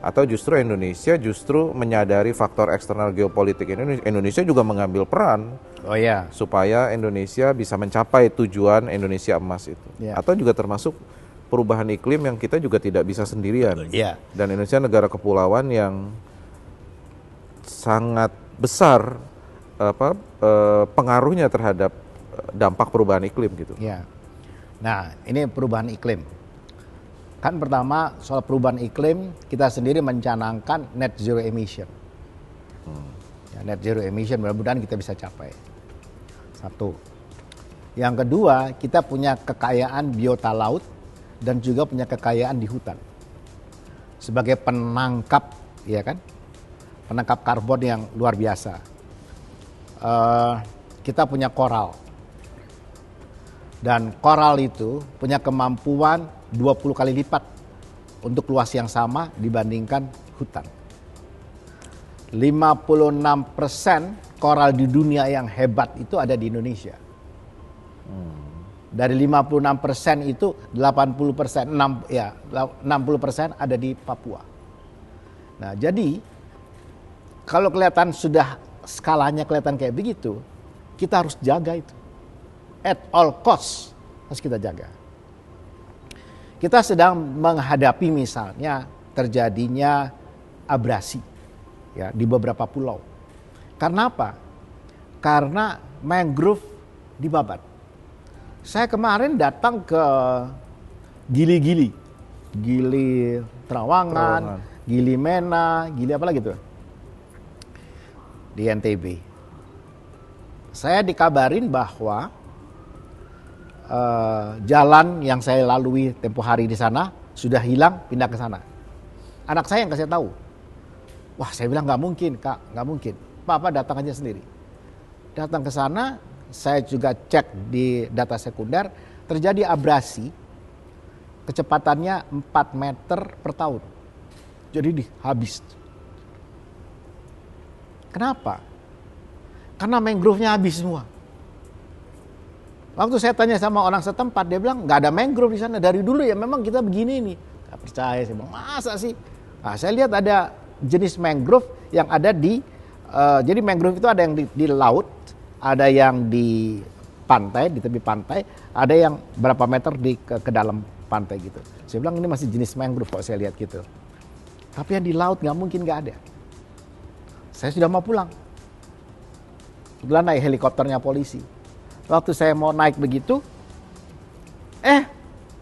Atau justru Indonesia menyadari faktor eksternal geopolitik ini, Indonesia juga mengambil peran supaya Indonesia bisa mencapai tujuan Indonesia Emas itu. Atau juga termasuk perubahan iklim yang kita juga tidak bisa sendirian. Dan Indonesia negara kepulauan yang sangat besar pengaruhnya terhadap dampak perubahan iklim gitu. Nah, ini perubahan iklim. Kan pertama soal perubahan iklim, kita sendiri mencanangkan net zero emission. Net zero emission mudah-mudahan kita bisa capai. Satu. Yang kedua, kita punya kekayaan biota laut dan juga punya kekayaan di hutan. Sebagai penangkap, ya kan? Penangkap karbon yang luar biasa. Kita punya koral. Dan koral itu punya kemampuan 20 kali lipat untuk luas yang sama dibandingkan hutan. 56% koral di dunia yang hebat itu ada di Indonesia. Dari 56% itu 80%, 60% ada di Papua. Nah, jadi kalau kelihatan sudah skalanya kelihatan kayak begitu, kita harus jaga itu. At all cost harus kita jaga. Kita sedang menghadapi misalnya terjadinya abrasi ya di beberapa pulau. Karena apa? Karena mangrove dibabat. Saya kemarin datang ke Gili Trawangan, Gili Mena, Gili apa lagi tuh? Di NTB. Saya dikabarin bahwa jalan yang saya lalui tempo hari di sana sudah hilang, pindah ke sana. Anak saya yang kasih tahu. Wah, saya bilang nggak mungkin, Kak, nggak mungkin. Papa datang aja sendiri. Datang ke sana, saya juga cek di data sekunder, terjadi abrasi, kecepatannya 4 meter per tahun. Jadi habis. Kenapa? Karena mangrove-nya habis semua. Waktu saya tanya sama orang setempat, dia bilang nggak ada mangrove di sana dari dulu ya. Memang kita begini nih. Nggak percaya, saya bilang masa sih? Nah, saya lihat ada jenis mangrove yang ada di, jadi mangrove itu ada yang di laut, ada yang di pantai, di tepi pantai, ada yang berapa meter ke dalam pantai gitu. Saya bilang ini masih jenis mangrove kok saya lihat gitu. Tapi yang di laut nggak mungkin nggak ada. Saya sudah mau pulang. Kebetulan naik helikopternya polisi. Waktu saya mau naik begitu,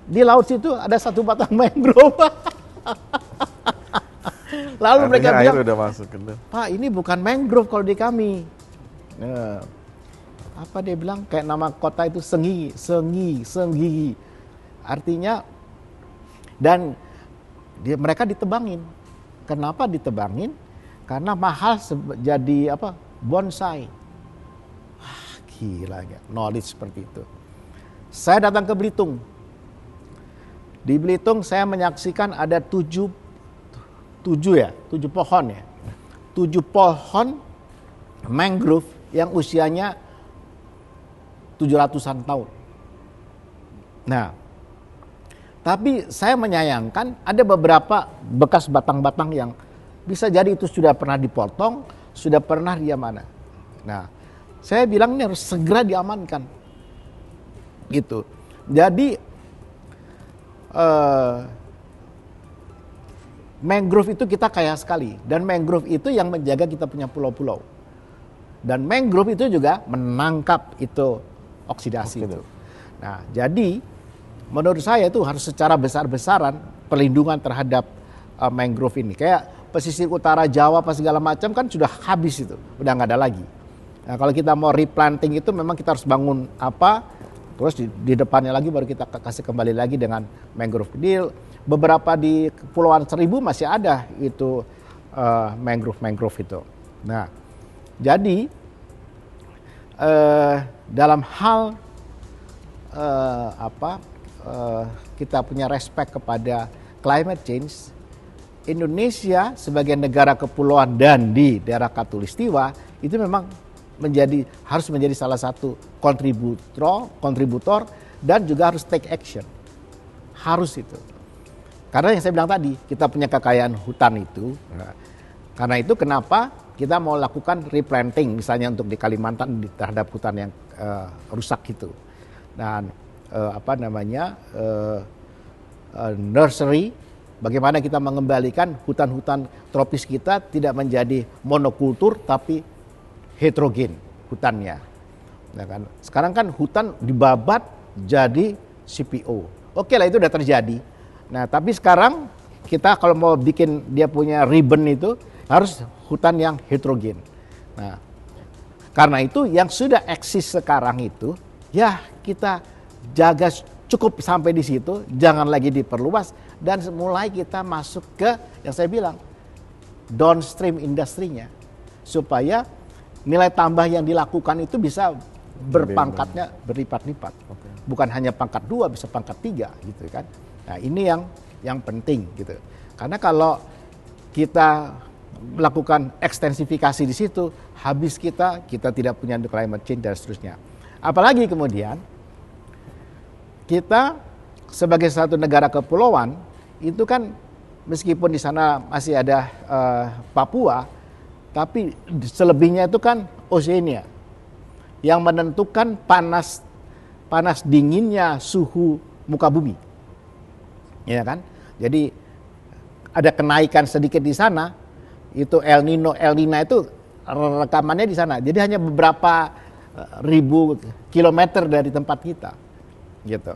di laut situ ada satu batang mangrove. Lalu mereka bilang, udah masuk, Pak, ini bukan mangrove kalau di kami. Apa dia bilang? Kayak nama kota itu Sengi. Artinya, dan mereka ditebangin. Kenapa ditebangin? Karena mahal jadi bonsai. Gila, knowledge seperti itu. Saya datang ke Belitung. Di Belitung saya menyaksikan ada 7 pohon ya. 7 pohon mangrove yang usianya 700-an tahun. Nah, tapi saya menyayangkan ada beberapa bekas batang-batang yang bisa jadi itu sudah pernah dipotong, sudah pernah dia mana. Nah, saya bilang ini harus segera diamankan. Gitu. Jadi mangrove itu kita kaya sekali, dan mangrove itu yang menjaga kita punya pulau-pulau. Dan mangrove itu juga menangkap itu oksidasi itu. Nah, jadi menurut saya itu harus secara besar-besaran perlindungan terhadap mangrove ini. Kayak pesisir utara Jawa apa segala macam kan sudah habis itu, udah nggak ada lagi. Nah, kalau kita mau replanting itu memang kita harus bangun terus di depannya lagi baru kita kasih kembali lagi dengan mangrove. Beberapa di Kepulauan Seribu masih ada itu mangrove itu. Nah, jadi dalam hal kita punya respect kepada climate change, Indonesia sebagai negara kepulauan dan di daerah Katulistiwa itu memang harus menjadi salah satu kontributor dan juga harus take action. Harus itu. Karena yang saya bilang tadi, kita punya kekayaan hutan itu. Karena itu kenapa kita mau lakukan replanting misalnya untuk di Kalimantan terhadap hutan yang rusak itu. Dan nursery, bagaimana kita mengembalikan hutan-hutan tropis kita tidak menjadi monokultur tapi heterogen hutannya. Nah kan, sekarang kan hutan dibabat jadi CPO. Oke lah, itu udah terjadi. Nah tapi sekarang kita kalau mau bikin dia punya ribbon itu harus hutan yang heterogen. Nah karena itu yang sudah eksis sekarang itu ya kita jaga cukup sampai di situ, jangan lagi diperluas dan mulai kita masuk ke yang saya bilang downstream industrinya supaya nilai tambah yang dilakukan itu bisa berpangkatnya berlipat-lipat. Okay. Bukan hanya pangkat 2, bisa pangkat 3 gitu kan. Nah, ini yang penting gitu. Karena kalau kita melakukan ekstensifikasi di situ, habis kita tidak punya climate change dan seterusnya. Apalagi kemudian kita sebagai satu negara kepulauan itu kan meskipun di sana masih ada Papua, tapi selebihnya itu kan Oceania yang menentukan panas dinginnya suhu muka bumi, ya kan? Jadi ada kenaikan sedikit di sana, itu El Nino, El Nina itu rekamannya di sana. Jadi hanya beberapa ribu kilometer dari tempat kita, gitu.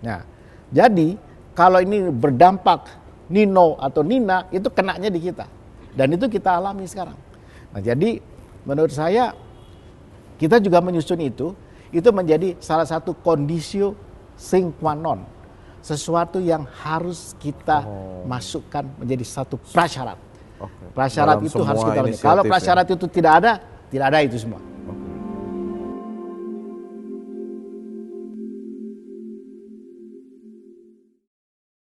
Nah, jadi kalau ini berdampak Nino atau Nina itu kenanya di kita, dan itu kita alami sekarang. Nah, jadi menurut saya kita juga menyusun itu menjadi salah satu kondisio sine qua non, sesuatu yang harus kita masukkan menjadi satu prasyarat. Okay. Prasyarat dalam itu harus kita lakukan. Kalau prasyarat itu tidak ada itu semua.